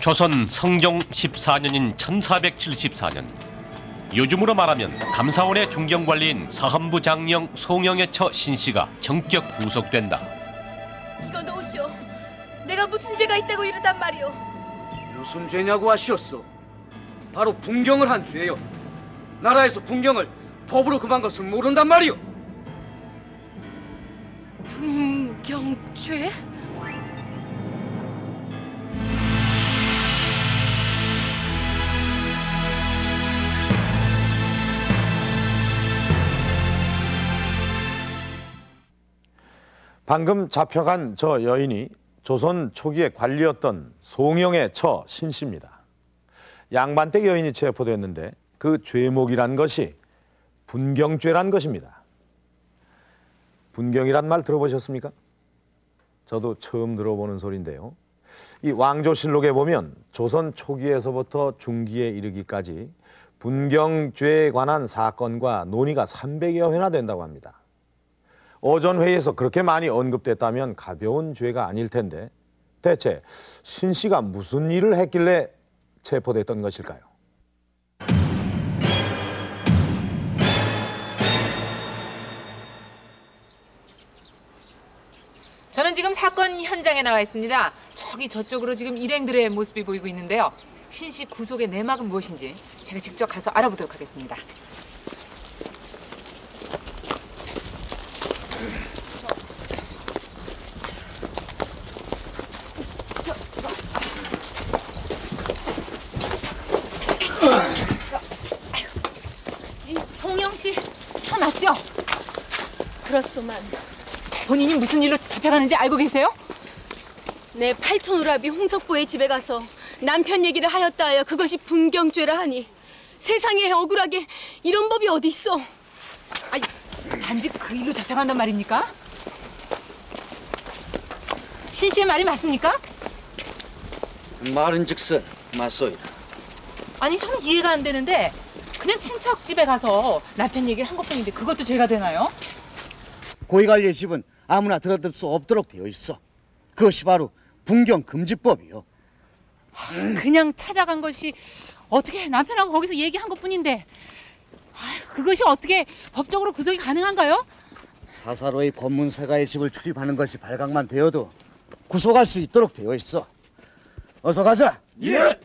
조선 성종 14년인 1474년, 요즘으로 말하면 감사원의 중경관리인 사헌부 장령 송영의 처 신씨가 전격 구속된다. 이거 놓으시오. 내가 무슨 죄가 있다고 이러단 말이오. 무슨 죄냐고 하시었소? 바로 분경을 한 죄요. 나라에서 분경을 법으로 금한 것을 모른단 말이오. 분경죄? 방금 잡혀간 저 여인이 조선 초기의 관리였던 송영의 처 신씨입니다. 양반댁 여인이 체포됐는데 그 죄목이란 것이 분경죄란 것입니다. 분경이란 말 들어보셨습니까? 저도 처음 들어보는 소리인데요. 이 왕조실록에 보면 조선 초기에서부터 중기에 이르기까지 분경죄에 관한 사건과 논의가 300여 회나 된다고 합니다. 오전 회의에서 그렇게 많이 언급됐다면 가벼운 죄가 아닐 텐데 대체 신씨가 무슨 일을 했길래 체포됐던 것일까요? 저는 지금 사건 현장에 나와 있습니다. 저기 저쪽으로 지금 일행들의 모습이 보이고 있는데요. 신씨 구속의 내막은 무엇인지 제가 직접 가서 알아보도록 하겠습니다. 송영 씨, 처 맞죠? 그렇소만. 본인이 무슨 일로 잡혀가는지 알고 계세요? 내 팔촌오라비 홍석보의 집에 가서 남편 얘기를 하였다 하여 그것이 분경죄라 하니 세상에 억울하게 이런 법이 어디 있어? 아니, 단지 그 일로 잡혀간단 말입니까? 신씨의 말이 맞습니까? 말은즉슨 맞소이다. 아니, 저는 이해가 안 되는데 그냥 친척 집에 가서 남편 얘기를 한 것뿐인데 그것도 죄가 되나요? 고위관리의 집은 아무나 들어들 수 없도록 되어 있어. 그것이 바로 분경금지법이요. 그냥 찾아간 것이 어떻게 남편하고 거기서 얘기한 것뿐인데 그것이 어떻게 법적으로 구속이 가능한가요? 사사로이 권문사가의 집을 출입하는 것이 발각만 되어도 구속할 수 있도록 되어 있어. 어서 가자. 예!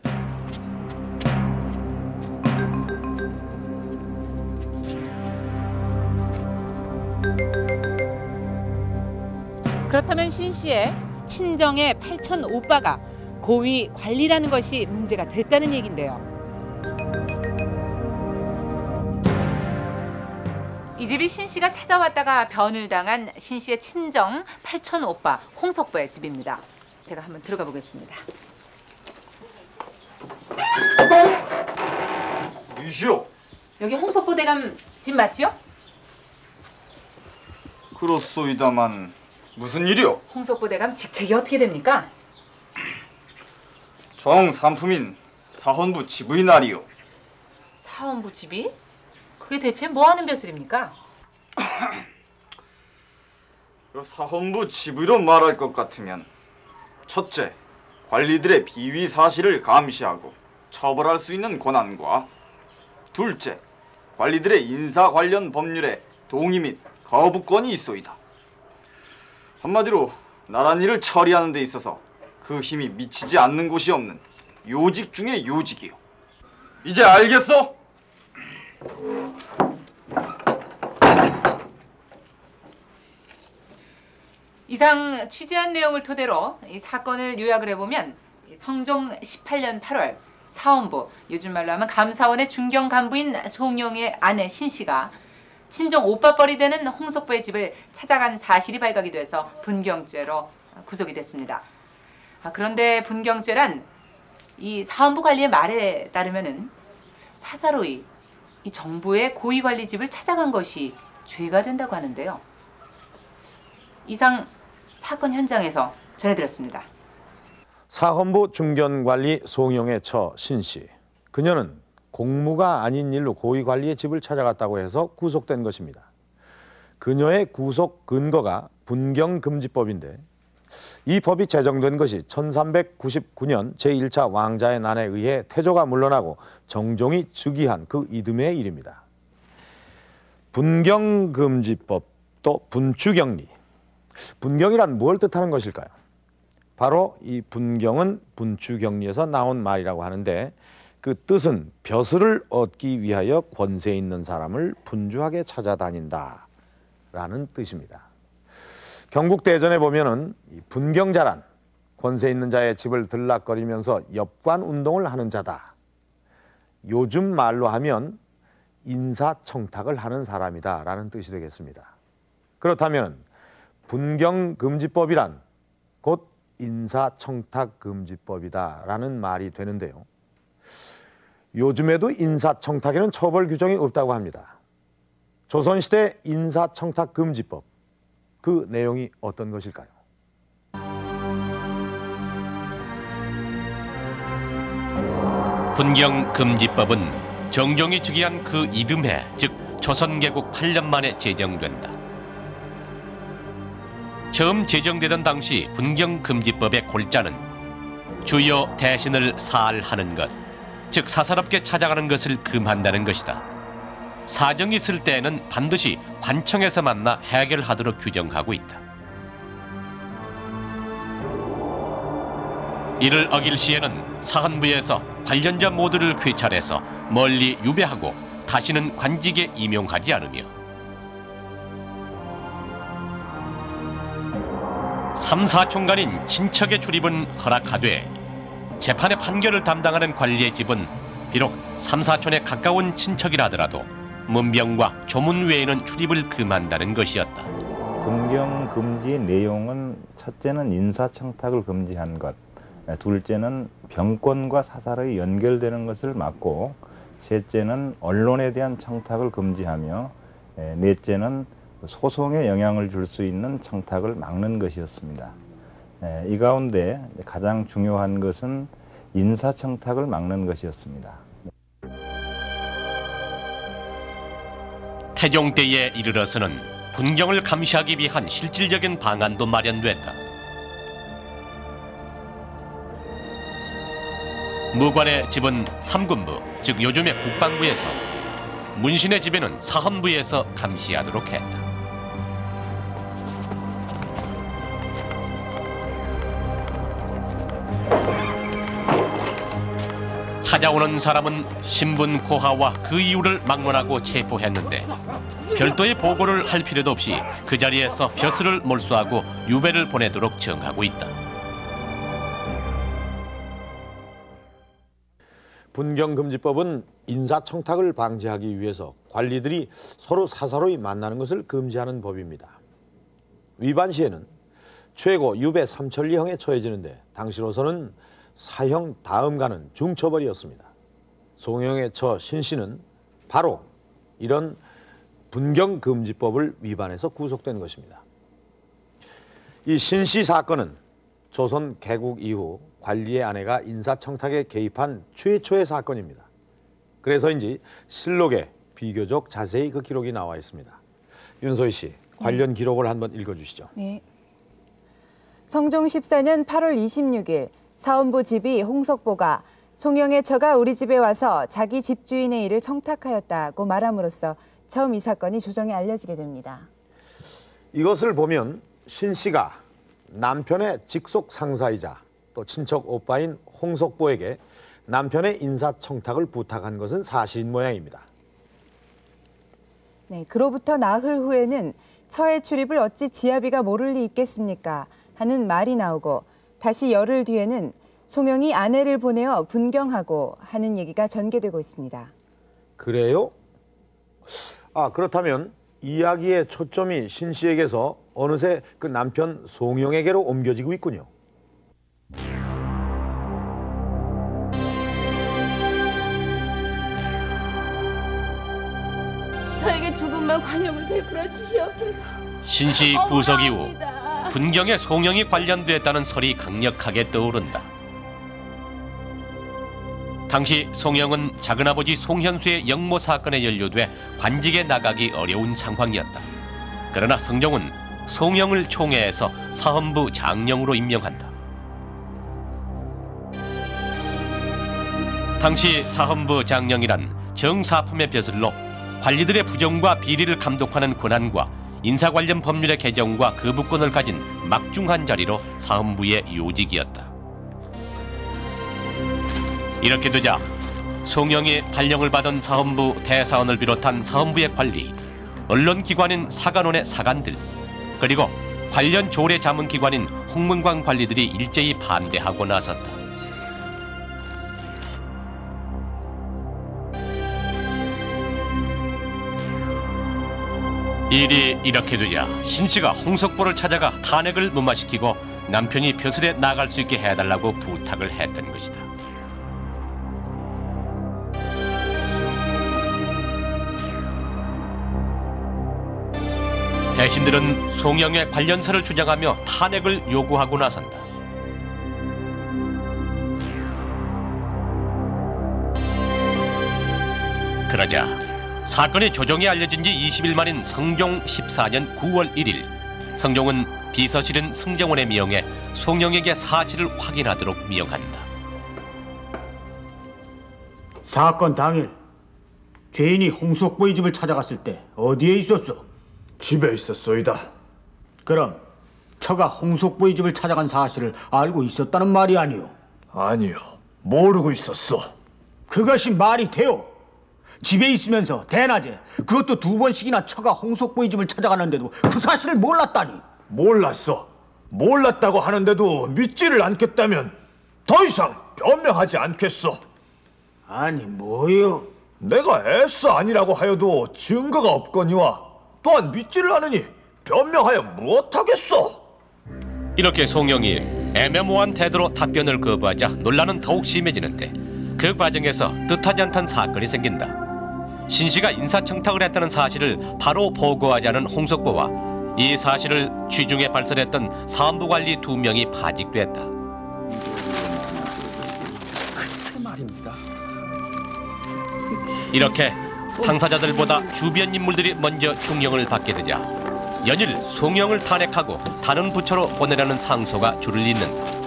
그렇다면 신씨의 친정의 팔촌 오빠가 고위 관리라는 것이 문제가 됐다는 얘긴데요. 이 집이 신씨가 찾아왔다가 변을 당한 신씨의 친정 팔촌 오빠 홍석보의 집입니다. 제가 한번 들어가 보겠습니다. 이시오. 여기 홍석보 대감 집 맞지요? 그렇소이다만 무슨 일이오? 홍석보 대감 직책이 어떻게 됩니까? 정삼품인 사헌부 지부의 날이오. 사헌부 집이? 그게 대체 뭐 하는 벼슬입니까? 사헌부 지부로 말할 것 같으면 첫째, 관리들의 비위 사실을 감시하고 처벌할 수 있는 권한과 둘째, 관리들의 인사 관련 법률에 동의 및 거부권이 있소이다. 한마디로 나랏일을 처리하는 데 있어서 그 힘이 미치지 않는 곳이 없는 요직 중의 요직이요. 이제 알겠어? 이상 취재한 내용을 토대로 이 사건을 요약을 해보면 성종 18년 8월 사헌부, 요즘 말로 하면 감사원의 중경 간부인 송영의 아내 신씨가 친정 오빠뻘이 되는 홍석보의 집을 찾아간 사실이 발각이 돼서 분경죄로 구속이 됐습니다. 그런데 분경죄란 이 사헌부 관리의 말에 따르면은 사사로이 이 정부의 고위관리 집을 찾아간 것이 죄가 된다고 하는데요. 이상 사건 현장에서 전해드렸습니다. 사헌부 중견관리 송영의 처 신씨. 그녀는 공무가 아닌 일로 고위관리의 집을 찾아갔다고 해서 구속된 것입니다. 그녀의 구속 근거가 분경금지법인데 이 법이 제정된 것이 1399년 제1차 왕자의 난에 의해 태조가 물러나고 정종이 즉위한 그 이듬해의 일입니다. 분경금지법 또 분추경리. 분경이란 뭘 뜻하는 것일까요? 바로 이 분경은 분추경리에서 나온 말이라고 하는데 그 뜻은 벼슬을 얻기 위하여 권세 있는 사람을 분주하게 찾아다닌다 라는 뜻입니다. 경국대전에 보면은 이 분경자란 권세 있는 자의 집을 들락거리면서 엽관 운동을 하는 자다. 요즘 말로 하면 인사청탁을 하는 사람이다 라는 뜻이 되겠습니다. 그렇다면 분경금지법이란 곧 인사청탁금지법이다 라는 말이 되는데요. 요즘에도 인사청탁에는 처벌 규정이 없다고 합니다. 조선시대 인사청탁금지법, 그 내용이 어떤 것일까요? 분경금지법은 정종이 즉위한 그 이듬해, 즉 조선개국 8년 만에 제정된다. 처음 제정되던 당시 분경금지법의 골자는 주요 대신을 사할하는 것, 즉 사사롭게 찾아가는 것을 금한다는 것이다. 사정이 있을 때에는 반드시 관청에서 만나 해결하도록 규정하고 있다. 이를 어길 시에는 사헌부에서 관련자 모두를 귀찰해서 멀리 유배하고 다시는 관직에 임용하지 않으며 삼사총관인 친척의 출입은 허락하되 재판의 판결을 담당하는 관리의 집은 비록 삼사촌에 가까운 친척이라 하더라도 문병과 조문 외에는 출입을 금한다는 것이었다. 분경 금지 내용은 첫째는 인사청탁을 금지한 것, 둘째는 병권과 사찰의 연결되는 것을 막고, 셋째는 언론에 대한 청탁을 금지하며, 넷째는 소송에 영향을 줄 수 있는 청탁을 막는 것이었습니다. 이 가운데 가장 중요한 것은 인사청탁을 막는 것이었습니다. 태종 때에 이르러서는 분경을 감시하기 위한 실질적인 방안도 마련됐다. 무관의 집은 삼군부, 즉 요즘의 국방부에서, 문신의 집에는 사헌부에서 감시하도록 했다. 찾아오는 사람은 신분 고하와 그 이유를 막론하고 체포했는데 별도의 보고를 할 필요도 없이 그 자리에서 벼슬을 몰수하고 유배를 보내도록 정하고 있다. 분경금지법은 인사청탁을 방지하기 위해서 관리들이 서로 사사로이 만나는 것을 금지하는 법입니다. 위반 시에는 최고 유배 3천리형에 처해지는데 당시로서는 사형 다음 가는 중처벌이었습니다. 송영의 처 신씨는 바로 이런 분경금지법을 위반해서 구속된 것입니다. 이 신씨 사건은 조선 개국 이후 관리의 아내가 인사청탁에 개입한 최초의 사건입니다. 그래서인지 실록에 비교적 자세히 그 기록이 나와 있습니다. 윤소희 씨, 관련 기록을 한번 읽어주시죠. 네. 성종 14년 8월 26일 사헌부 집이 홍석보가 송영의 처가 우리 집에 와서 자기 집주인의 일을 청탁하였다고 말함으로써 처음 이 사건이 조정에 알려지게 됩니다. 이것을 보면 신 씨가 남편의 직속 상사이자 또 친척 오빠인 홍석보에게 남편의 인사청탁을 부탁한 것은 사실인 모양입니다. 네, 그로부터 나흘 후에는 처의 출입을 어찌 지아비가 모를 리 있겠습니까? 하는 말이 나오고 다시 열흘 뒤에는 송영이 아내를 보내어 분경하고 하는 얘기가 전개되고 있습니다. 그래요? 그렇다면 이야기의 초점이 신 씨에게서 어느새 그 남편 송영에게로 옮겨지고 있군요. 저에게 조금만 관용을 베풀어 주시옵소서. 신씨 구속 이후 억울합니다. 분경에 송영이 관련됐다는 설이 강력하게 떠오른다. 당시 송영은 작은아버지 송현수의 영모 사건에 연루돼 관직에 나가기 어려운 상황이었다. 그러나 성종은 송영을 총애해서 사헌부 장령으로 임명한다. 당시 사헌부 장령이란 정사품의 벼슬로 관리들의 부정과 비리를 감독하는 권한과 인사 관련 법률의 개정과 거부권을 가진 막중한 자리로 사헌부의 요직이었다. 이렇게 되자 송영이 발령을 받은 사헌부 대사원을 비롯한 사헌부의 관리, 언론기관인 사간원의 사관들, 그리고 관련 조례 자문기관인 홍문관 관리들이 일제히 반대하고 나섰다. 일이 이렇게 되자 신씨가 홍석보를 찾아가 탄핵을 무마시키고 남편이 벼슬에 나갈 수 있게 해달라고 부탁을 했던 것이다. 대신들은 송영의 관련서를 주장하며 탄핵을 요구하고 나선다. 그러자 사건의 조정이 알려진 지 20일 만인 성종 14년 9월 1일, 성종은 비서실은 승정원에 미용해 송영에게 사실을 확인하도록 미용한다. 사건 당일 죄인이 홍석보의 집을 찾아갔을 때 어디에 있었어? 집에 있었소이다. 그럼 처가 홍석보의 집을 찾아간 사실을 알고 있었다는 말이 아니오? 아니요, 모르고 있었어. 그것이 말이 돼요? 집에 있으면서 대낮에 그것도 2번씩이나 처가 홍석보의 집을 찾아가는데도 그 사실을 몰랐다니. 몰랐어. 몰랐다고 하는데도 믿지를 않겠다면 더 이상 변명하지 않겠어. 아니 뭐요? 내가 애써 아니라고 하여도 증거가 없거니와 또한 믿지를 않으니 변명하여 무엇하겠어. 이렇게 송영이 애매모호한 태도로 답변을 거부하자 논란은 더욱 심해지는데, 그 과정에서 뜻하지 않던 사건이 생긴다. 신씨가 인사청탁을 했다는 사실을 바로 보고하자는 홍석보와 이 사실을 취중에 발설했던 사헌부 관리 2명이 파직됐다. 글쎄 말입니다. 이렇게 당사자들보다 주변 인물들이 먼저 중형을 받게 되자 연일 송영을 탄핵하고 다른 부처로 보내라는 상소가 줄을 잇는다.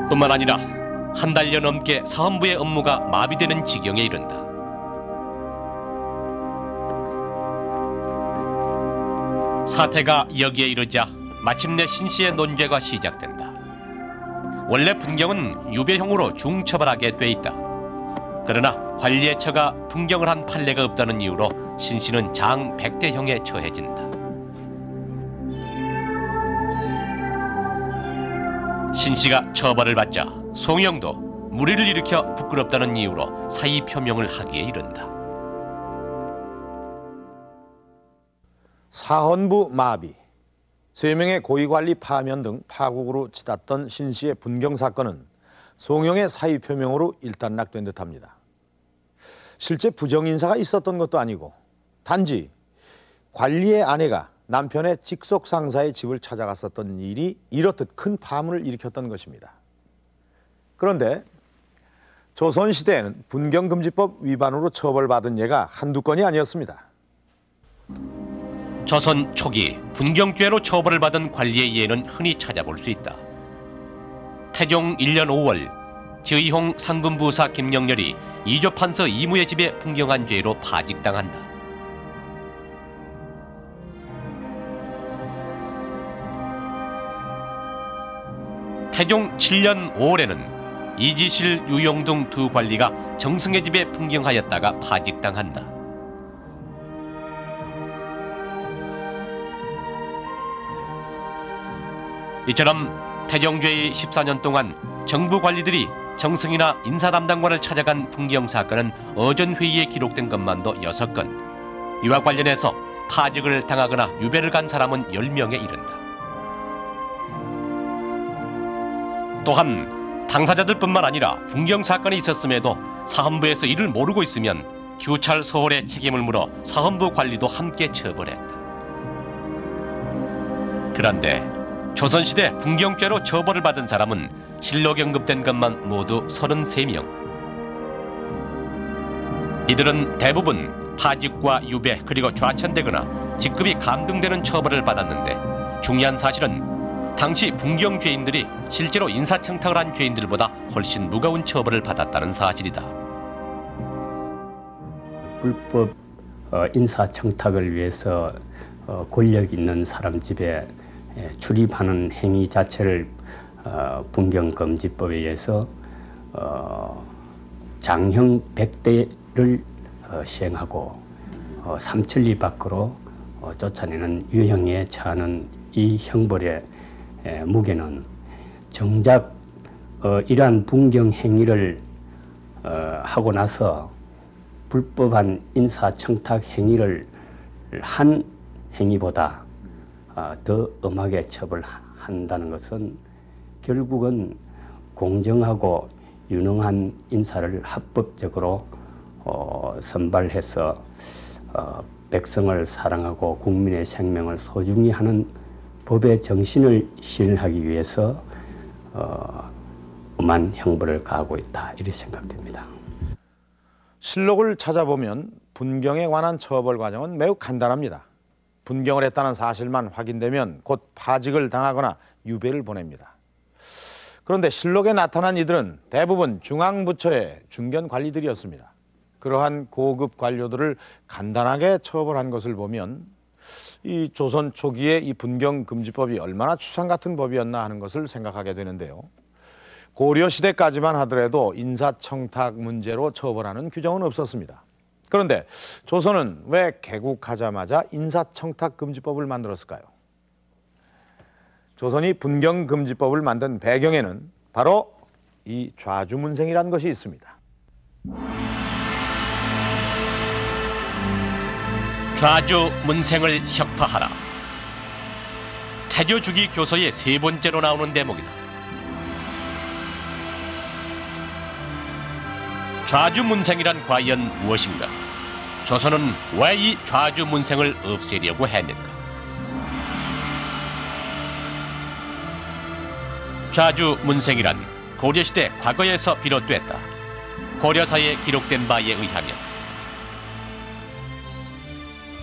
뿐만 아니라 한 달여 넘게 사헌부의 업무가 마비되는 지경에 이른다. 사태가 여기에 이르자 마침내 신씨의 논죄가 시작된다. 원래 분경은 유배형으로 중처벌하게 돼 있다. 그러나 관리의 처가 분경을 한 판례가 없다는 이유로 신씨는 장 100대형에 처해진다. 신씨가 처벌을 받자 송영도 무리를 일으켜 부끄럽다는 이유로 사의 표명을 하기에 이른다. 사헌부 마비, 3명의 고위관리 파면 등 파국으로 치닫던 신씨의 분경 사건은 송영의 사의 표명으로 일단락된 듯합니다. 실제 부정인사가 있었던 것도 아니고 단지 관리의 아내가 남편의 직속 상사의 집을 찾아갔었던 일이 이렇듯 큰 파문을 일으켰던 것입니다. 그런데 조선시대에는 분경금지법 위반으로 처벌받은 예가 한두 건이 아니었습니다. 조선 초기 분경죄로 처벌을 받은 관리의 예는 흔히 찾아볼 수 있다. 태종 1년 5월 지의홍 상금부사 김영렬이 이조판서 이무의 집에 분경한 죄로 파직당한다. 태종 7년 5월에는 이지실, 유용등 2 관리가 정승의 집에 분경하였다가 파직당한다. 이처럼 태종죄의 14년 동안 정부 관리들이 정승이나 인사담당관을 찾아간 분경 사건은 어전회의에 기록된 것만도 6건, 이와 관련해서 파직을 당하거나 유배를 간 사람은 10명에 이른다. 또한 당사자들뿐만 아니라 분경 사건이 있었음에도 사헌부에서 이를 모르고 있으면 규찰 소홀의 책임을 물어 사헌부 관리도 함께 처벌했다. 그런데 조선시대 분경죄로 처벌을 받은 사람은 실록에 언급된 것만 모두 33명. 이들은 대부분 파직과 유배 그리고 좌천되거나 직급이 감등되는 처벌을 받았는데 중요한 사실은 당시 분경 죄인들이 실제로 인사청탁을 한 죄인들보다 훨씬 무거운 처벌을 받았다는 사실이다. 불법 인사청탁을 위해서 권력 있는 사람 집에 출입하는 행위 자체를 분경금지법에 의해서 장형 100대를 시행하고 삼천리 밖으로 쫓아내는 유형에 처하는 이 형벌의 무게는 정작 이러한 분경 행위를 하고 나서 불법한 인사청탁 행위를 한 행위보다 더 엄하게 처벌한다는 것은 결국은 공정하고 유능한 인사를 합법적으로 선발해서 백성을 사랑하고 국민의 생명을 소중히 하는 법의 정신을 실현하기 위해서 엄한 형벌을 가하고 있다, 이렇게 생각됩니다. 실록을 찾아보면 분경에 관한 처벌 과정은 매우 간단합니다. 분경을 했다는 사실만 확인되면 곧 파직을 당하거나 유배를 보냅니다. 그런데 실록에 나타난 이들은 대부분 중앙부처의 중견 관리들이었습니다. 그러한 고급 관료들을 간단하게 처벌한 것을 보면 이 조선 초기에 이 분경금지법이 얼마나 추상 같은 법이었나 하는 것을 생각하게 되는데요. 고려 시대까지만 하더라도 인사청탁 문제로 처벌하는 규정은 없었습니다. 그런데 조선은 왜 개국하자마자 인사청탁금지법을 만들었을까요? 조선이 분경금지법을 만든 배경에는 바로 이 좌주문생이라는 것이 있습니다. 좌주문생을 혁파하라. 태조주기 교서의 세 번째로 나오는 대목이다. 좌주문생이란 과연 무엇인가? 조선은 왜 이 좌주문생을 없애려고 했는가? 좌주문생이란 고려시대 과거에서 비롯됐다. 고려사에 기록된 바에 의하면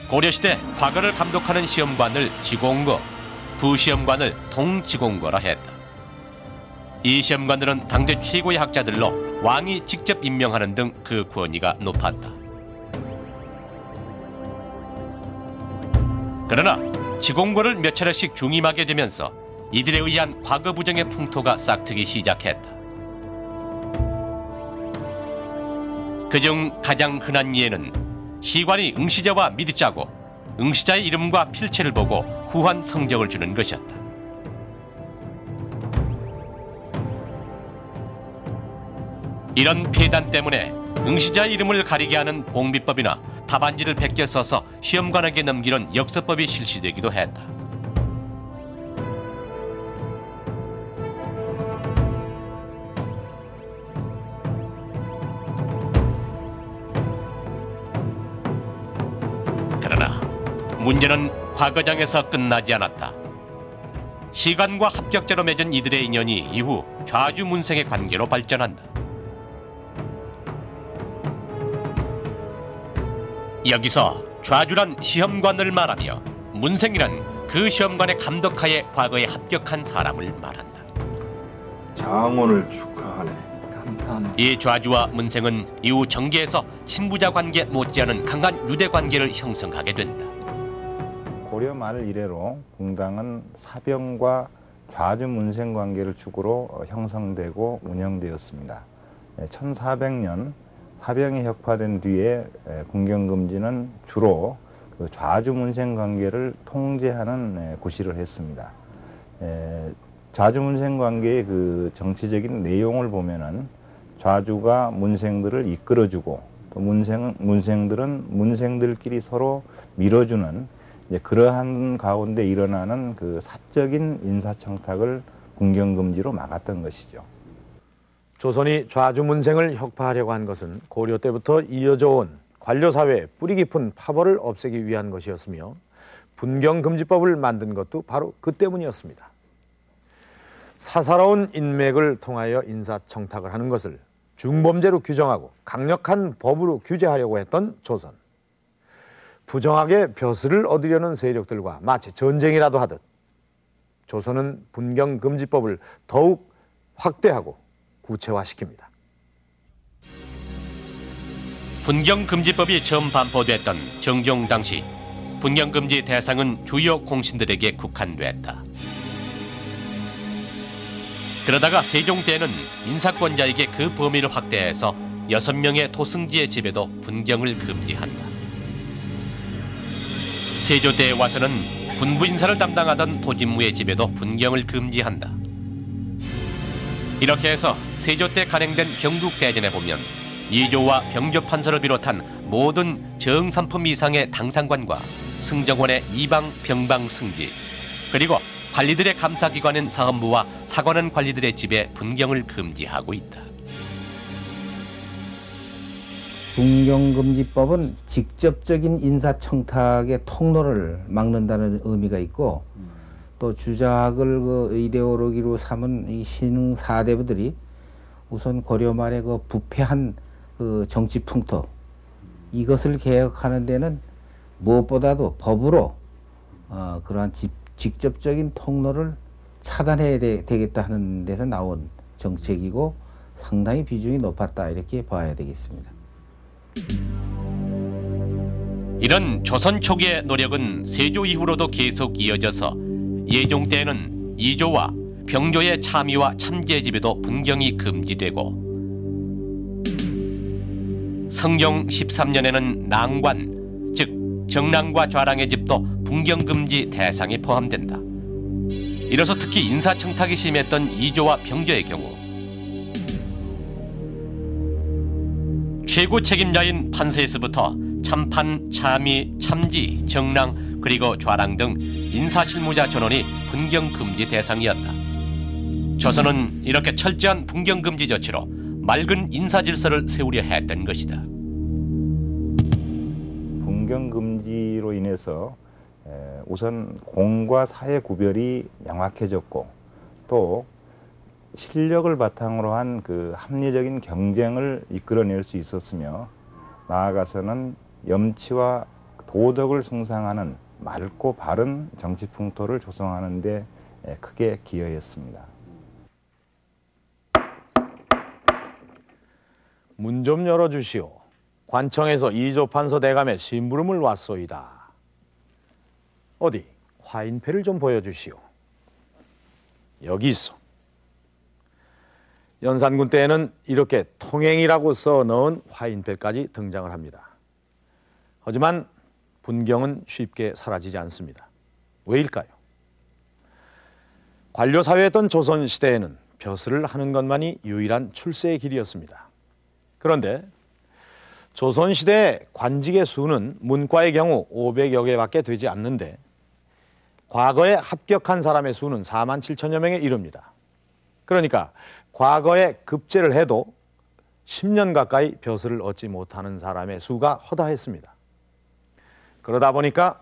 고려시대 과거를 감독하는 시험관을 지공거, 부시험관을 통지공거라 했다. 이 시험관들은 당대 최고의 학자들로 왕이 직접 임명하는 등 그 권위가 높았다. 그러나 지공거를 몇 차례씩 중임하게 되면서 이들에 의한 과거 부정의 풍토가 싹트기 시작했다. 그중 가장 흔한 예는 시관이 응시자와 미리 짜고 응시자의 이름과 필체를 보고 후한 성적을 주는 것이었다. 이런 폐단 때문에 응시자의 이름을 가리게 하는 봉비법이나 답안지를 베껴 써서 시험관에게 넘기는 역서법이 실시되기도 했다. 그러나 문제는 과거장에서 끝나지 않았다. 시관과 합격자로 맺은 이들의 인연이 이후 좌주문생의 관계로 발전한다. 여기서 좌주란 시험관을 말하며 문생이란 그 관의 감독하에 과거에 합격한 사람을 말한다. 장원을 축하하네. 감사합니다. 이 좌주와 문생은 이후 정계에서 친부자 관계 못지않은 강한 유대 관계를 형성하게 된다. 고려 말 이래로 공당은 사병과 좌주 문생 관계를 축으로 형성되고 운영되었습니다. 1400년 사병이 혁파된 뒤에 분경금지는 주로 그 좌주 문생 관계를 통제하는 구실을 했습니다. 좌주 문생 관계의 그 정치적인 내용을 보면은 좌주가 문생들을 이끌어주고 또 문생들은 문생들끼리 서로 밀어주는 이제 그러한 가운데 일어나는 그 사적인 인사청탁을 분경금지로 막았던 것이죠. 조선이 좌주문생을 혁파하려고 한 것은 고려 때부터 이어져 온 관료사회의 뿌리 깊은 파벌을 없애기 위한 것이었으며 분경금지법을 만든 것도 바로 그 때문이었습니다. 사사로운 인맥을 통하여 인사청탁을 하는 것을 중범죄로 규정하고 강력한 법으로 규제하려고 했던 조선. 부정하게 벼슬을 얻으려는 세력들과 마치 전쟁이라도 하듯 조선은 분경금지법을 더욱 확대하고 구체화시킵니다. 분경금지법이 처음 반포됐던 정종 당시 분경금지 대상은 주요 공신들에게 국한됐다. 그러다가 세종 때는 인사권자에게 그 범위를 확대해서 6명의 토승지의 집에도 분경을 금지한다. 세조 때에 와서는 군부 인사를 담당하던 도진무의 집에도 분경을 금지한다. 이렇게 해서 세조 때 간행된 경국대전에 보면 이조와 병조판서를 비롯한 모든 정삼품 이상의 당상관과 승정원의 이방 병방 승지, 그리고 관리들의 감사기관인 사헌부와 사관원 관리들의 집에 분경을 금지하고 있다. 분경금지법은 직접적인 인사청탁의 통로를 막는다는 의미가 있고, 또 주작을 그 이데올로기로 삼은 이 신흥 사대부들이 우선 고려 말의 그 부패한 그 정치 풍토, 이것을 개혁하는 데는 무엇보다도 법으로 그러한 직접적인 통로를 차단해야 되겠다 하는 데서 나온 정책이고 상당히 비중이 높았다, 이렇게 봐야 되겠습니다. 이런 조선 초기의 노력은 세조 이후로도 계속 이어져서 예종 때에는 이조와 병조의 참의와 참제의 집에도 분경이 금지되고, 성종 13년에는 낭관, 즉 정랑과 좌랑의 집도 분경금지 대상에 포함된다. 이로써 특히 인사청탁이 심했던 이조와 병조의 경우 최고 책임자인 판서에서부터 참판, 참의, 참지, 정랑, 그리고 좌랑 등 인사실무자 전원이 분경금지 대상이었다. 조선은 이렇게 철저한 분경금지 조치로 맑은 인사질서를 세우려 했던 것이다. 분경금지로 인해서 우선 공과 사의 구별이 명확해졌고, 또 실력을 바탕으로 한 그 합리적인 경쟁을 이끌어낼 수 있었으며, 나아가서는 염치와 도덕을 숭상하는 맑고 바른 정치 풍토를 조성하는 데 크게 기여했습니다. 문 좀 열어주시오. 관청에서 이조 판서 대감의 심부름을 왔소이다. 어디 화인패를 좀 보여주시오. 여기 있어. 연산군 때에는 이렇게 통행이라고 써넣은 화인패까지 등장을 합니다. 하지만 분경은 쉽게 사라지지 않습니다. 왜일까요? 관료사회였던 조선시대에는 벼슬을 하는 것만이 유일한 출세의 길이었습니다. 그런데 조선시대 관직의 수는 문과의 경우 500여 개밖에 되지 않는데, 과거에 합격한 사람의 수는 4만 7천여 명에 이릅니다. 그러니까 과거에 급제를 해도 10년 가까이 벼슬을 얻지 못하는 사람의 수가 허다했습니다. 그러다 보니까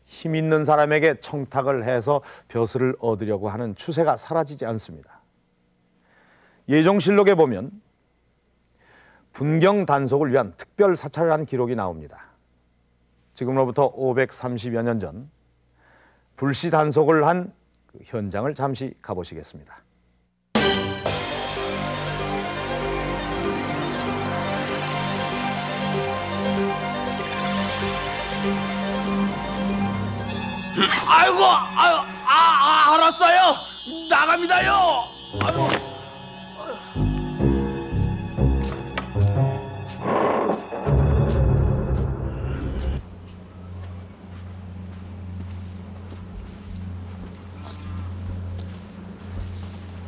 힘 있는 사람에게 청탁을 해서 벼슬을 얻으려고 하는 추세가 사라지지 않습니다. 예종실록에 보면 분경 단속을 위한 특별 사찰을 한 기록이 나옵니다. 지금으로부터 530여 년 전 불시 단속을 한 그 현장을 잠시 가보시겠습니다. 아이고, 알았어요. 나갑니다요. 아이고.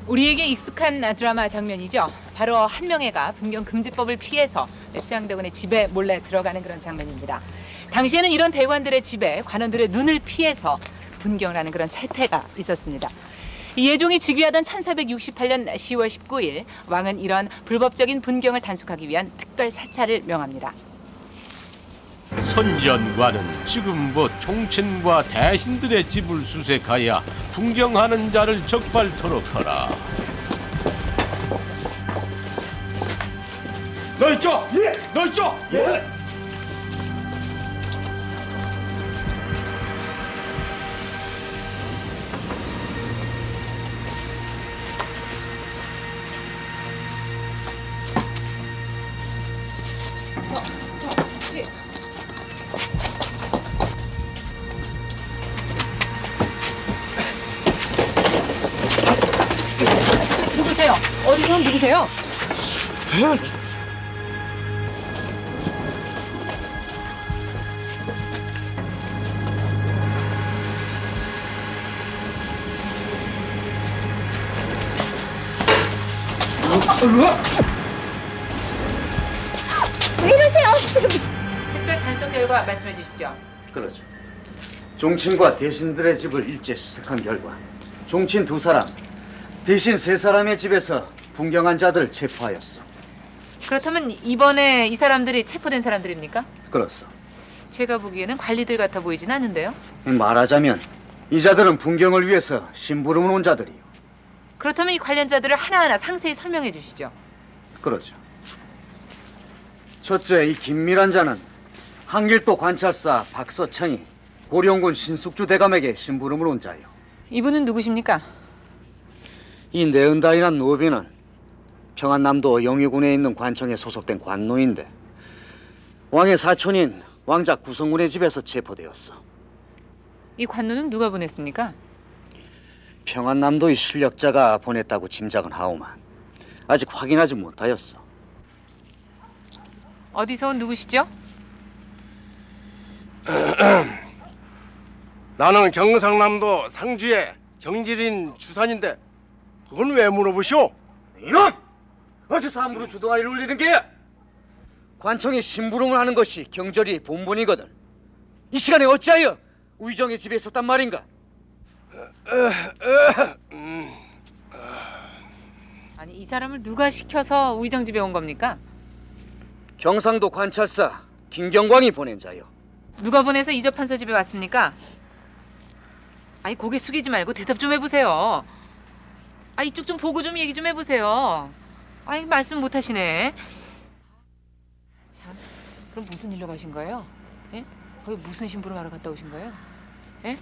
우리에게 익숙한 드라마 장면이죠. 바로 한명회가 분경금지법을 피해서 수양대군의 집에 몰래 들어가는 그런 장면입니다. 당시에는 이런 대관들의 집에 관원들의 눈을 피해서 분경을 하는 그런 세태가 있었습니다. 예종이 즉위하던 1468년 10월 19일 왕은 이런 불법적인 분경을 단속하기 위한 특별 사찰을 명합니다. 선전관은 지금 총친과 대신들의 집을 수색하여 분경하는 자를 적발토록 하라. 너 있죠? 예. 너 있죠? 예. 누구세요? 어디서 누구세요? 왜 이러세요? 특별 단속 결과 말씀해 주시죠. 그러죠. 종친과 대신들의 집을 일제 수색한 결과 종친 2사람, 대신 3사람의 집에서 분경한 자들을 체포하였어. 그렇다면 이번에 이 사람들이 체포된 사람들입니까? 그렇소. 제가 보기에는 관리들 같아 보이진 않는데요. 말하자면 이 자들은 분경을 위해서 심부름을 온 자들이요. 그렇다면 이 관련자들을 하나하나 상세히 설명해 주시죠. 그러죠. 첫째, 이 김밀한 자는 한길도 관찰사 박서창이 고령군 신숙주 대감에게 심부름을 온 자요. 이분은 누구십니까? 이 내은달이란 노비는 평안남도 영유군에 있는 관청에 소속된 관노인데 왕의 사촌인 왕자 구성군의 집에서 체포되었어. 이 관노는 누가 보냈습니까? 평안남도의 실력자가 보냈다고 짐작은 하오만 아직 확인하지 못하였어. 어디서 온 누구시죠? 나는 경상남도 상주의 정질인 주산인데 그건 왜 물어보시오? 이놈! 어디서 함부로 주둥아리를 울리는 게야? 관청에 심부름을 하는 것이 경절이 본분이거든. 이 시간에 어찌하여 우의정의 집에 있었단 말인가? 아니 이 사람을 누가 시켜서 우의정 집에 온 겁니까? 경상도 관찰사 김경광이 보낸 자요. 누가 보내서 이접판서 집에 왔습니까? 아니 고개 숙이지 말고 대답 좀 해보세요. 아 이쪽 좀 보고 좀 얘기 좀 해보세요. 아니 말씀 못 하시네. 참 그럼 무슨 일로 가신 거예요? 예? 거기 무슨 심부름하러 갔다 오신 거예요? 예?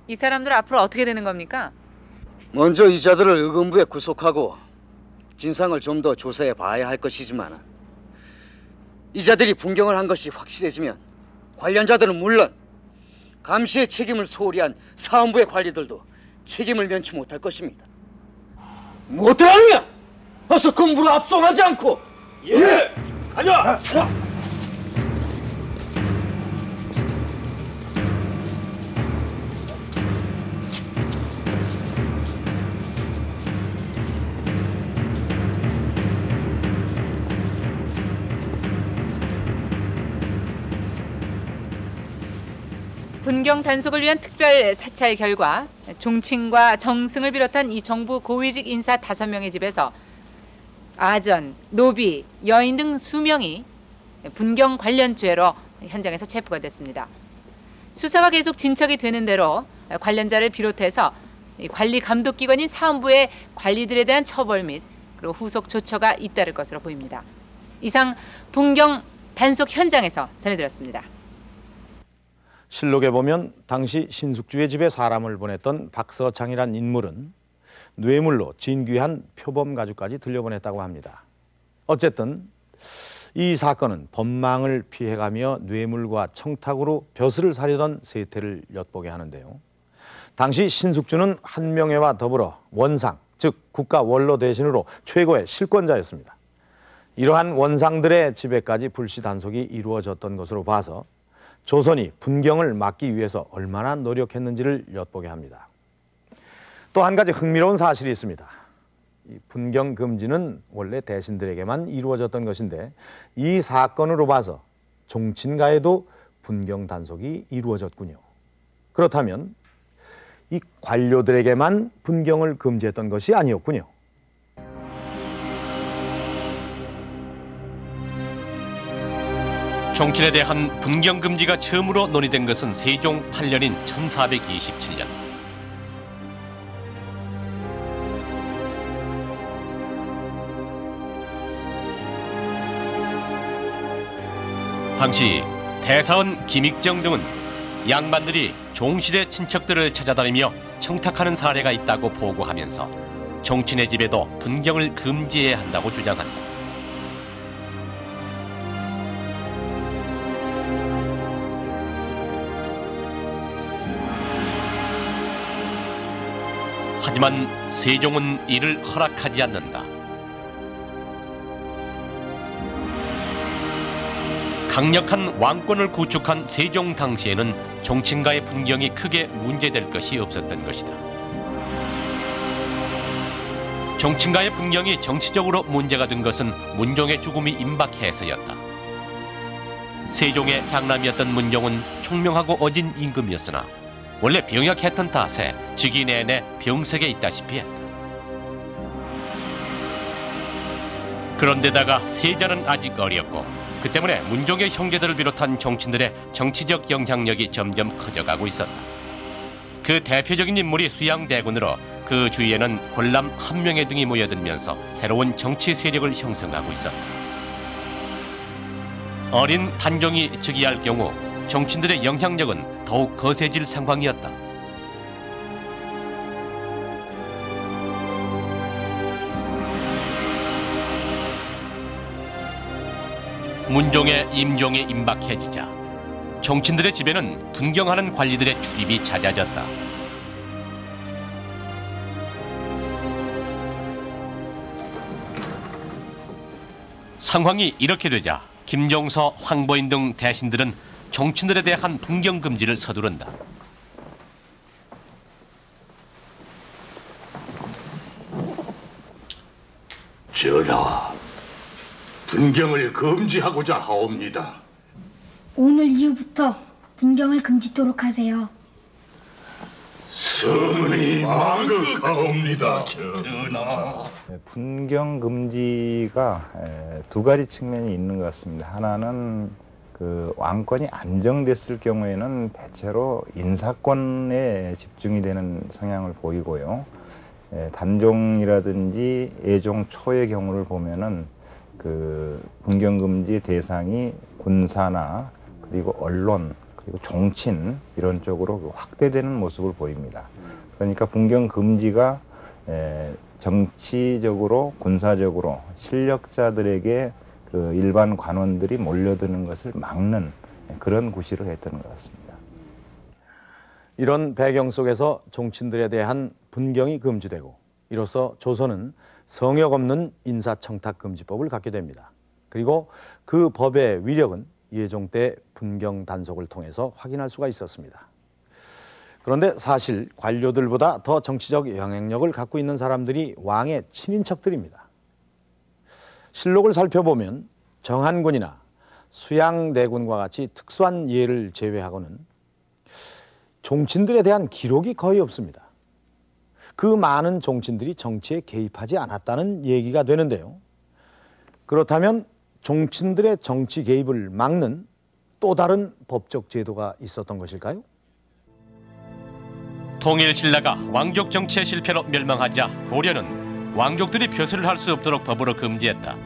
이 사람들 앞으로 어떻게 되는 겁니까? 먼저 이 자들을 의금부에 구속하고 진상을 좀 더 조사해 봐야 할 것이지만 이 자들이 분경을 한 것이 확실해지면 관련자들은 물론 감시의 책임을 소홀히 한 사헌부의 관리들도 책임을 면치 못할 것입니다. 뭐 어떡하느냐? 어서 금부로 압송하지 않고. 예! 가자! 분경 단속을 위한 특별 사찰 결과 종친과 정승을 비롯한 이 정부 고위직 인사 5명의 집에서 아전, 노비, 여인 등 수명이 분경 관련 죄로 현장에서 체포가 됐습니다. 수사가 계속 진척이 되는 대로 관련자를 비롯해서 관리 감독기관인 사헌부의 관리들에 대한 처벌 및 그리고 후속 조처가 잇따를 것으로 보입니다. 이상 분경 단속 현장에서 전해드렸습니다. 실록에 보면 당시 신숙주의 집에 사람을 보냈던 박서창이란 인물은 뇌물로 진귀한 표범 가죽까지 들려보냈다고 합니다. 어쨌든 이 사건은 법망을 피해가며 뇌물과 청탁으로 벼슬을 사려던 세태를 엿보게 하는데요. 당시 신숙주는 한명회와 더불어 원상, 즉 국가 원로 대신으로 최고의 실권자였습니다. 이러한 원상들의 지배까지 불시 단속이 이루어졌던 것으로 봐서 조선이 분경을 막기 위해서 얼마나 노력했는지를 엿보게 합니다. 또 한 가지 흥미로운 사실이 있습니다. 이 분경 금지는 원래 대신들에게만 이루어졌던 것인데 이 사건으로 봐서 종친가에도 분경 단속이 이루어졌군요. 그렇다면 이 관료들에게만 분경을 금지했던 것이 아니었군요. 종친에 대한 분경 금지가 처음으로 논의된 것은 세종 8년인 1427년. 당시 대사원 김익정 등은 양반들이 종실의 친척들을 찾아다니며 청탁하는 사례가 있다고 보고하면서 종친의 집에도 분경을 금지해야 한다고 주장한다. 하지만 세종은 이를 허락하지 않는다. 강력한 왕권을 구축한 세종 당시에는 종친과의 분경이 크게 문제될 것이 없었던 것이다. 종친과의 분경이 정치적으로 문제가 된 것은 문종의 죽음이 임박해서였다. 세종의 장남이었던 문종은 총명하고 어진 임금이었으나 원래 병약했던 탓에 즉위 내내 병석에 있다시피 했다. 그런데다가 세자는 아직 어렸고 그 때문에 문종의 형제들을 비롯한 종친들의 정치적 영향력이 점점 커져가고 있었다. 그 대표적인 인물이 수양대군으로 그 주위에는 권람 1명의 등이 모여들면서 새로운 정치 세력을 형성하고 있었다. 어린 단종이 즉위할 경우 정치인들의 영향력은 더욱 거세질 상황이었다. 문종의 임종에 임박해지자 정치인들의 집에는 분경하는 관리들의 출입이 잦아졌다. 상황이 이렇게 되자 김종서, 황보인 등 대신들은 정치인들에 대한 분경 금지를 서두른다. 전하, 분경을 금지하고자 하옵니다. 오늘 이후부터 분경을 금지토록 하세요. 성은이 망극하옵니다, 전하. 분경 금지가 두 가지 측면이 있는 것 같습니다. 하나는 그 왕권이 안정됐을 경우에는 대체로 인사권에 집중이 되는 성향을 보이고요. 단종이라든지 예종 초의 경우를 보면은 그 분경 금지 대상이 군사나 그리고 언론 그리고 종친 이런 쪽으로 확대되는 모습을 보입니다. 그러니까 분경 금지가 정치적으로 군사적으로 실력자들에게 그 일반 관원들이 몰려드는 것을 막는 그런 구실을 했던 것 같습니다. 이런 배경 속에서 종친들에 대한 분경이 금지되고 이로써 조선은 성역 없는 인사청탁금지법을 갖게 됩니다. 그리고 그 법의 위력은 예종 때 분경 단속을 통해서 확인할 수가 있었습니다. 그런데 사실 관료들보다 더 정치적 영향력을 갖고 있는 사람들이 왕의 친인척들입니다. 실록을 살펴보면 정한군이나 수양대군과 같이 특수한 예를 제외하고는 종친들에 대한 기록이 거의 없습니다. 그 많은 종친들이 정치에 개입하지 않았다는 얘기가 되는데요. 그렇다면 종친들의 정치 개입을 막는 또 다른 법적 제도가 있었던 것일까요? 통일신라가 왕족 정치의 실패로 멸망하자 고려는 왕족들이 벼슬을 할 수 없도록 법으로 금지했다.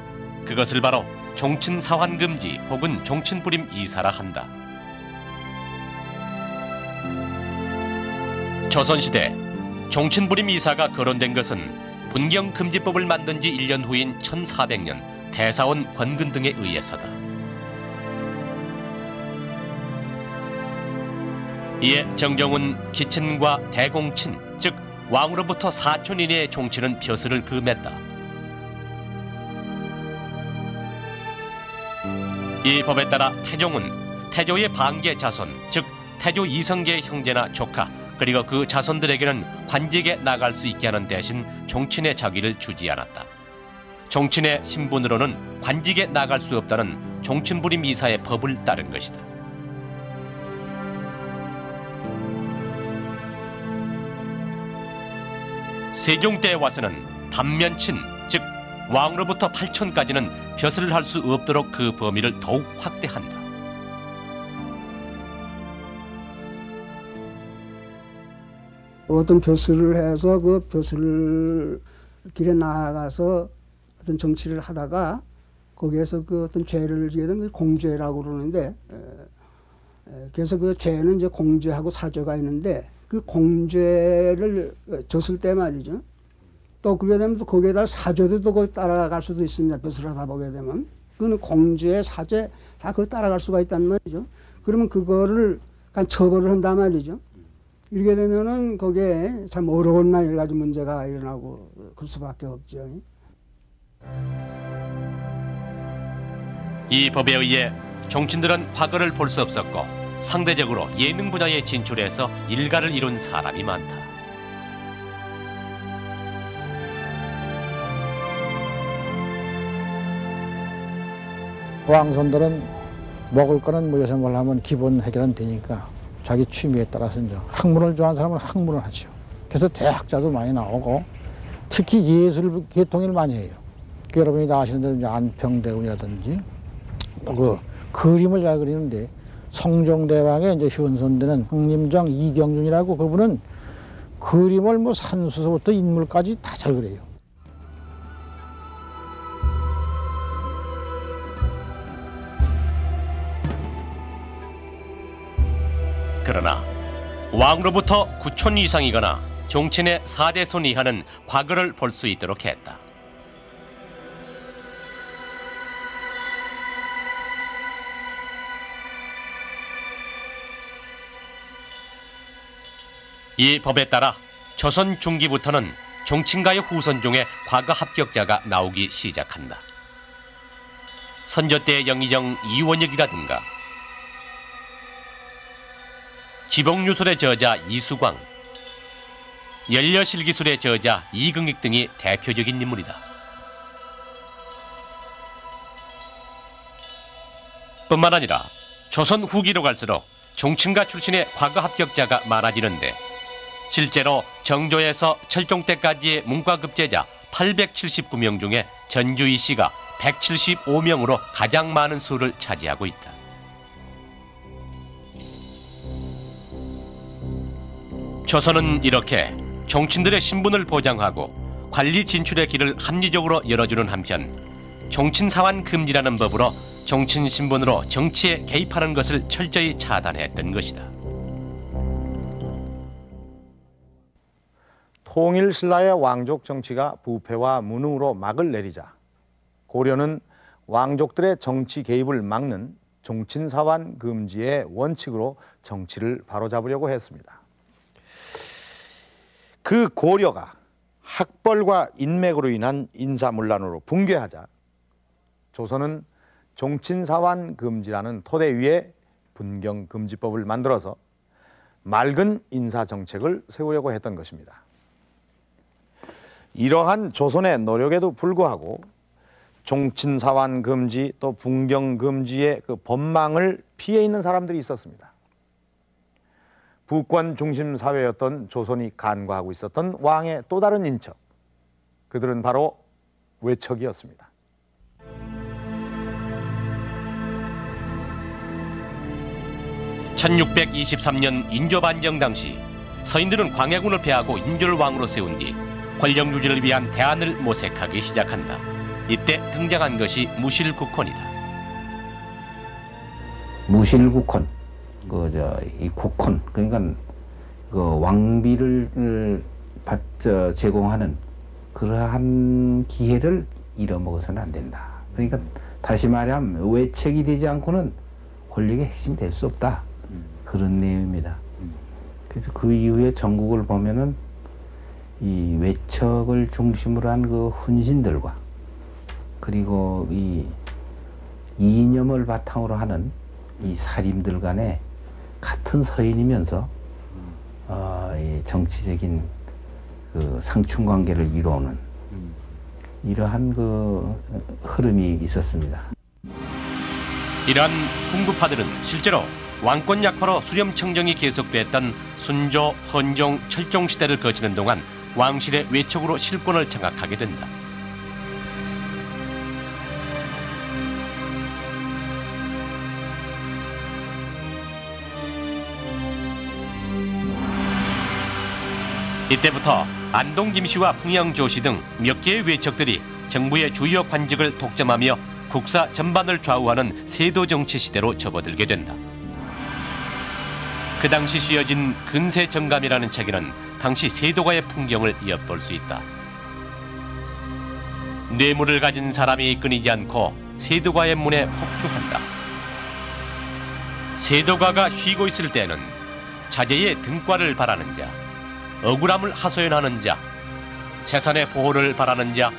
그것을 바로 종친 사환 금지 혹은 종친 불임 이사라 한다. 조선시대 종친 불임 이사가 거론된 것은 분경 금지법을 만든 지 1년 후인 1400년 대사원 권근 등에 의해서다. 이에 정종은 기친과 대공친, 즉 왕으로부터 사촌 이내의 종친은 벼슬을 금했다. 이 법에 따라 태종은 태조의 반계 자손, 즉 태조 이성계의 형제나 조카, 그리고 그 자손들에게는 관직에 나갈 수 있게 하는 대신 종친의 자기를 주지 않았다. 종친의 신분으로는 관직에 나갈 수 없다는 종친불임 이사의 법을 따른 것이다. 세종 때에 와서는 단면친, 즉 왕으로부터 8촌까지는 벼슬을 할 수 없도록 그 범위를 더욱 확대한다. 어떤 벼슬을 해서 그 벼슬 길에 나아가서 어떤 정치를 하다가 거기에서 그 어떤 죄를 지게 된 공죄라고 그러는데, 그래서 그 죄는 이제 공죄하고 사죄가 있는데, 그 공죄를 졌을 때 말이죠. 또 그러게 되면 또 거기에다 사죄도 또 거기 따라갈 수도 있습니다. 벼슬 하다 보게 되면. 그는 공죄, 사죄 다 거기 따라갈 수가 있단 말이죠. 그러면 그거를 처벌을 한단 말이죠. 이렇게 되면은 거기에 참 어려운 여러 가지 문제가 일어나고 그럴 수밖에 없죠. 이 법에 의해 종친들은 과거를 볼 수 없었고 상대적으로 예능 분야에 진출해서 일가를 이룬 사람이 많다. 왕손들은 먹을 거는 뭐 요새 뭘 하면 기본 해결은 되니까 자기 취미에 따라서 이제 학문을 좋아하는 사람은 학문을 하죠. 그래서 대학자도 많이 나오고 특히 예술 계통을 많이 해요. 여러분이 다 아시는 대로 이제 안평대군이라든지 또 그 그림을 잘 그리는데 성종대왕의 이제 현손되는 황림정 이경준이라고 그분은 그림을 뭐 산수서부터 인물까지 다 잘 그려요. 그러나 왕으로부터 9촌 이상이거나 종친의 4대손 이하는 과거를 볼 수 있도록 했다. 이 법에 따라 조선 중기부터는 종친가의 후손 중에 과거 합격자가 나오기 시작한다. 선조 때 영의정 이원혁이라든가 지복유술의 저자 이수광, 연려실기술의 저자 이긍익 등이 대표적인 인물이다. 뿐만 아니라 조선 후기로 갈수록 종친가 출신의 과거 합격자가 많아지는데 실제로 정조에서 철종 때까지의 문과급제자 879명 중에 전주이 씨가 175명으로 가장 많은 수를 차지하고 있다. 조선은 이렇게 종친들의 신분을 보장하고 관리 진출의 길을 합리적으로 열어주는 한편 종친사환 금지라는 법으로 종친 신분으로 정치에 개입하는 것을 철저히 차단했던 것이다. 통일신라의 왕족 정치가 부패와 무능으로 막을 내리자 고려는 왕족들의 정치 개입을 막는 종친사환 금지의 원칙으로 정치를 바로잡으려고 했습니다. 그 고려가 학벌과 인맥으로 인한 인사문란으로 붕괴하자 조선은 종친사환 금지라는 토대 위에 분경금지법을 만들어서 맑은 인사정책을 세우려고 했던 것입니다. 이러한 조선의 노력에도 불구하고 종친사환 금지 또 분경금지의 그 법망을 피해 있는 사람들이 있었습니다. 부권 중심 사회였던 조선이 간과하고 있었던 왕의 또 다른 인척, 그들은 바로 외척이었습니다. (1623년) 인조 반정 당시 서인들은 광해군을 패하고 인조를 왕으로 세운 뒤 권력 유지를 위한 대안을 모색하기 시작한다. 이때 등장한 것이 무실국헌이다. 무실국헌, 이 국헌, 그러니까 그 왕비를 제공하는 그러한 기회를 잃어먹어서는 안 된다. 그러니까 다시 말하면 외척이 되지 않고는 권력의 핵심이 될 수 없다. 그런 내용입니다. 그래서 그 이후에 전국을 보면은 이 외척을 중심으로 한 그 훈신들과 그리고 이 이념을 바탕으로 하는 이 살인들 간에 같은 서인이면서 이 정치적인 그 상충관계를 이루어오는 이러한 그 흐름이 있었습니다. 이러한 훈구파들은 실제로 왕권 약화로 수렴청정이 계속됐던 순조, 헌종, 철종 시대를 거치는 동안 왕실의 외척으로 실권을 장악하게 된다. 이때부터 안동 김씨와 풍양 조씨 등 몇 개의 외척들이 정부의 주요 관직을 독점하며 국사 전반을 좌우하는 세도 정치 시대로 접어들게 된다. 그 당시 쓰여진 근세정감이라는 책에는 당시 세도가의 풍경을 엿볼 수 있다. 뇌물을 가진 사람이 끊이지 않고 세도가의 문에 폭주한다. 세도가가 쉬고 있을 때는 자제의 등과를 바라는 자, 억울함을 하소연하는 자, 재산의 보호를 바라는 자,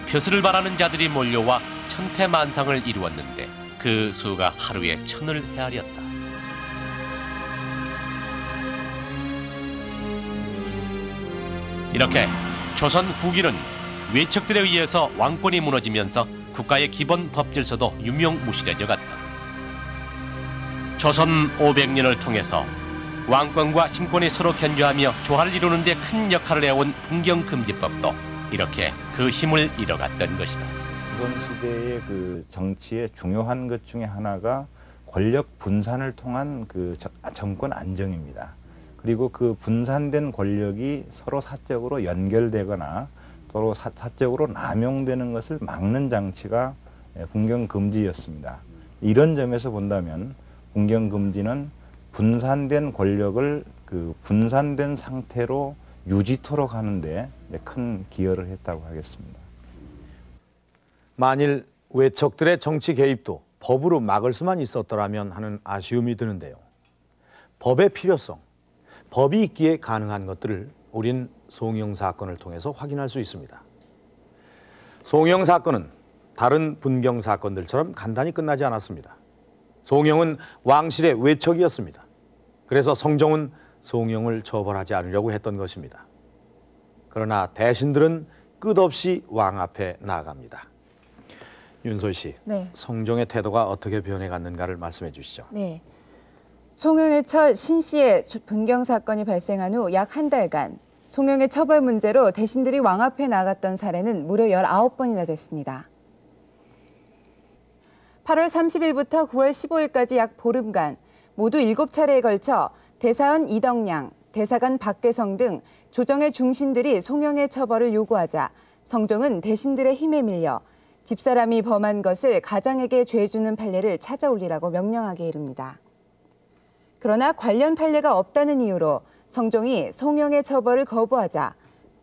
벼슬을 바라는 자들이 몰려와 천태만상을 이루었는데 그 수가 하루에 1000을 헤아렸다. 이렇게 조선 후기는 외척들에 의해서 왕권이 무너지면서 국가의 기본 법질서도 유명무실해져 갔다. 조선 500년을 통해서 왕권과 신권이 서로 견주하며 조화를 이루는 데 큰 역할을 해온 분경금지법도 이렇게 그 힘을 잃어갔던 것이다. 이번 시대의 그 정치의 중요한 것 중에 하나가 권력 분산을 통한 그 정권 안정입니다. 그리고 그 분산된 권력이 서로 사적으로 연결되거나 서로 사적으로 남용되는 것을 막는 장치가 분경금지였습니다. 이런 점에서 본다면 분경금지는 분산된 권력을 그 분산된 상태로 유지토록 하는데 큰 기여를 했다고 하겠습니다. 만일 외척들의 정치 개입도 법으로 막을 수만 있었더라면 하는 아쉬움이 드는데요. 법의 필요성, 법이 있기에 가능한 것들을 우린 송영 사건을 통해서 확인할 수 있습니다. 송영 사건은 다른 분경 사건들처럼 간단히 끝나지 않았습니다. 송영은 왕실의 외척이었습니다. 그래서 성종은 송영을 처벌하지 않으려고 했던 것입니다. 그러나 대신들은 끝없이 왕 앞에 나아갑니다. 윤솔 씨, 네. 성종의 태도가 어떻게 변해갔는가를 말씀해 주시죠. 네. 송영의 처 신씨의 분경 사건이 발생한 후 약 한 달간 송영의 처벌 문제로 대신들이 왕 앞에 나갔던 사례는 무려 19번이나 됐습니다. 8월 30일부터 9월 15일까지 약 보름간 모두 7차례에 걸쳐 대사원 이덕량, 대사관 박계성 등 조정의 중신들이 송영의 처벌을 요구하자 성종은 대신들의 힘에 밀려 집사람이 범한 것을 가장에게 죄주는 판례를 찾아올리라고 명령하게 이릅니다. 그러나 관련 판례가 없다는 이유로 성종이 송영의 처벌을 거부하자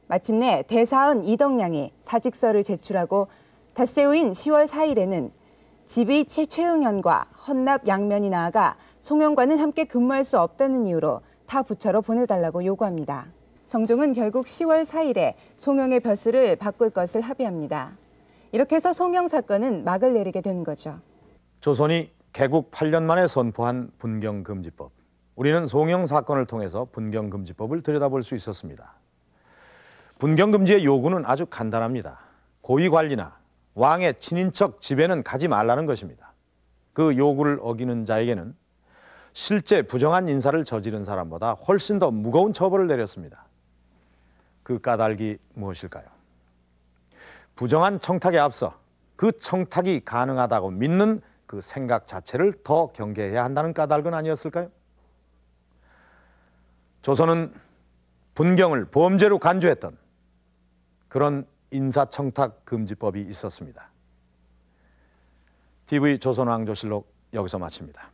마침내 대사원 이덕량이 사직서를 제출하고 닷새 후인 10월 4일에는 집의 최응현과 헌납 양면이 나아가 송영과는 함께 근무할 수 없다는 이유로 타 부처로 보내달라고 요구합니다. 성종은 결국 10월 4일에 송영의 벼슬을 바꿀 것을 합의합니다. 이렇게 해서 송영 사건은 막을 내리게 된 거죠. 조선이 개국 8년 만에 선포한 분경금지법. 우리는 송영 사건을 통해서 분경금지법을 들여다볼 수 있었습니다. 분경금지의 요구는 아주 간단합니다. 고위관리나 왕의 친인척 집에는 가지 말라는 것입니다. 그 요구를 어기는 자에게는 실제 부정한 인사를 저지른 사람보다 훨씬 더 무거운 처벌을 내렸습니다. 그 까닭이 무엇일까요? 부정한 청탁에 앞서 그 청탁이 가능하다고 믿는 그 생각 자체를 더 경계해야 한다는 까닭은 아니었을까요? 조선은 분경을 범죄로 간주했던 그런 인사청탁 금지법이 있었습니다. TV 조선왕조실록 여기서 마칩니다.